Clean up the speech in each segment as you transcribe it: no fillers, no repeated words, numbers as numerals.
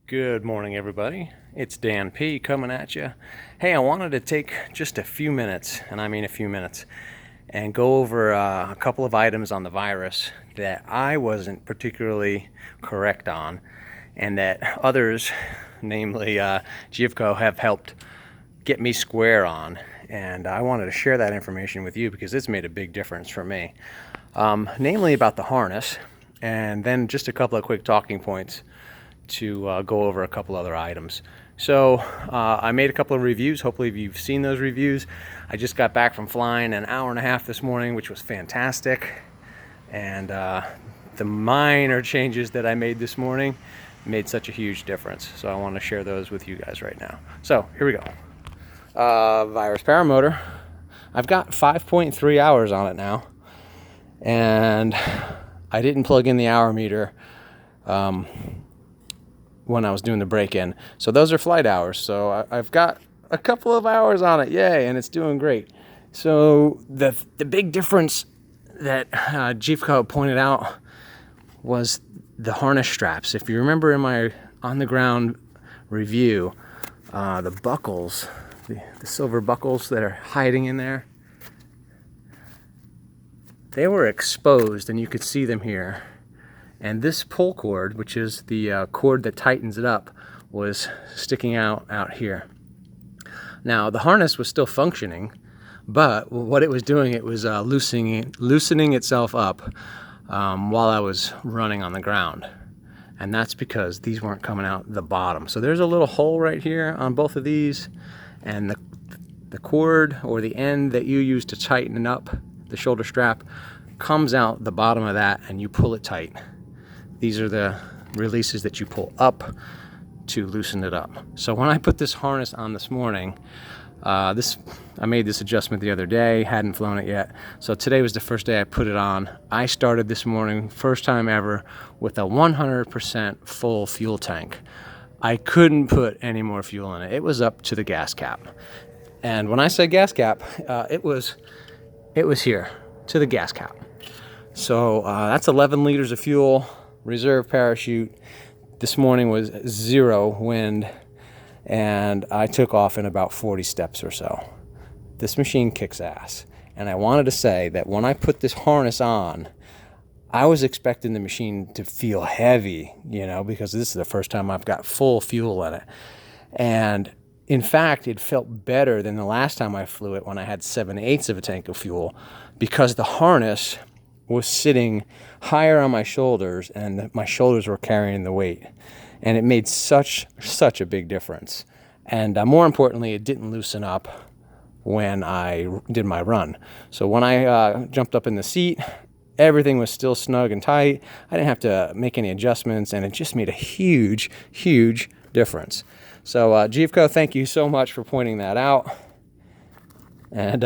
Good morning, everybody. It's Dan P coming at you. Hey, I wanted to take just a few minutes, and I mean a few minutes, and go over a couple of items on the virus that I wasn't particularly correct on, and that others, namely Givco, have helped get me square on. And I wanted to share that information with you because it's made a big difference for me. Namely about the harness, and then just a couple of quick talking points to go over a couple other items. So I made a couple of reviews. Hopefully you've seen those reviews. I just got back from flying an hour and a half this morning, which was fantastic. And the minor changes that I made this morning made such a huge difference. So I want to share those with you guys right now. So here we go. Virus Paramotor. I've got 5.3 hours on it now. And I didn't plug in the hour meter when I was doing the break-in. So those are flight hours. So I've got a couple of hours on it. Yay, and it's doing great. So the big difference that Givco pointed out was the harness straps. If you remember in my on-the-ground review, the buckles, the silver buckles that are hiding in there, they were exposed and you could see them here. And this pull cord, which is the cord that tightens it up, was sticking out here. Now, the harness was still functioning, but what it was doing, it was loosening itself up while I was running on the ground. And that's because these weren't coming out the bottom. So there's a little hole right here on both of these, and the cord or the end that you use to tighten up the shoulder strap comes out the bottom of that, and you pull it tight. These are the releases that you pull up to loosen it up. So when I put this harness on this morning, I made this adjustment the other day, hadn't flown it yet. So today was the first day I put it on. I started this morning, first time ever, with a 100% full fuel tank. I couldn't put any more fuel in it. It was up to the gas cap. And when I say gas cap, it was here to the gas cap. So that's 11 liters of fuel. Reserve parachute. This morning was 0 wind, and I took off in about 40 steps or so. This machine kicks ass. And I wanted to say that when I put this harness on, I was expecting the machine to feel heavy, because this is the first time I've got full fuel in it. And in fact, it felt better than the last time I flew it when I had 7/8 of a tank of fuel, because the harness was sitting higher on my shoulders and my shoulders were carrying the weight, and it made such a big difference. And more importantly, it didn't loosen up when I did my run. So when I jumped up in the seat, everything was still snug and tight. I didn't have to make any adjustments, and it just made a huge difference. So Givco, thank you so much for pointing that out, and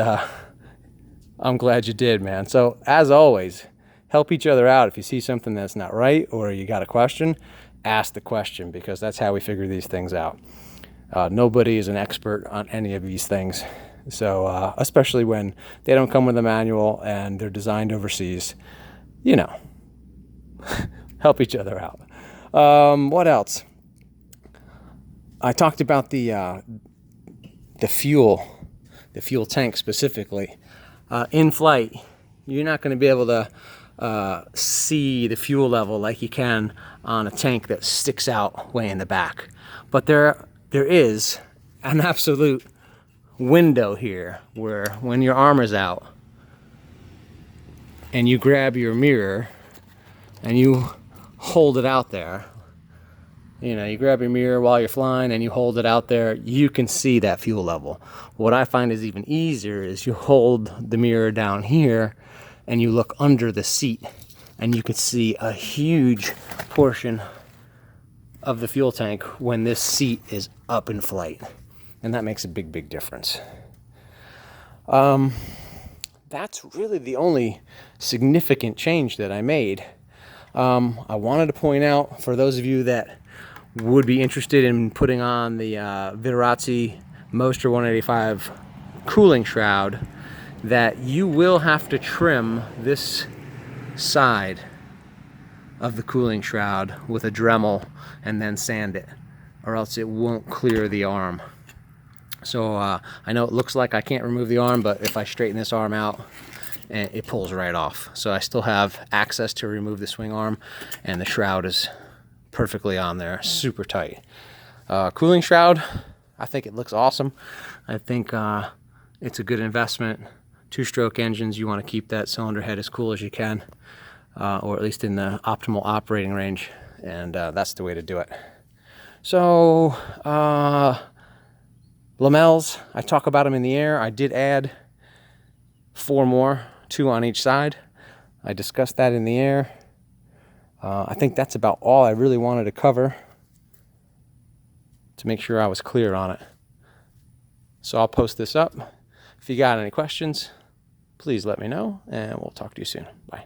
I'm glad you did, man. So as always, help each other out. If you see something that's not right or you got a question, ask the question, because that's how we figure these things out. Nobody is an expert on any of these things. So especially when they don't come with a manual and they're designed overseas, help each other out. What else? I talked about the fuel tank specifically. In flight, you're not going to be able to see the fuel level like you can on a tank that sticks out way in the back. But there is an absolute window here where when your arm is out and you grab your mirror and you hold it out there, you grab your mirror while you're flying and you hold it out there, you can see that fuel level. What I find is even easier is you hold the mirror down here and you look under the seat, and you can see a huge portion of the fuel tank when this seat is up in flight. And that makes a big difference. That's really the only significant change that I made. I wanted to point out, for those of you that would be interested in putting on the Virus Paramotor 185 cooling shroud, that you will have to trim this side of the cooling shroud with a Dremel and then sand it. or else it won't clear the arm. So I know it looks like I can't remove the arm, but if I straighten this arm out, it pulls right off. So I still have access to remove the swing arm, and the shroud is perfectly on there, super tight. Cooling shroud, I think it looks awesome. I think it's a good investment. 2-stroke engines, you want to keep that cylinder head as cool as you can, or at least in the optimal operating range, and that's the way to do it. So lamels, I talk about them in the air. I did add 4 more, 2 on each side. I discussed that in the air. I think that's about all I really wanted to cover to make sure I was clear on it. So I'll post this up. If you got any questions, please let me know, and we'll talk to you soon. Bye.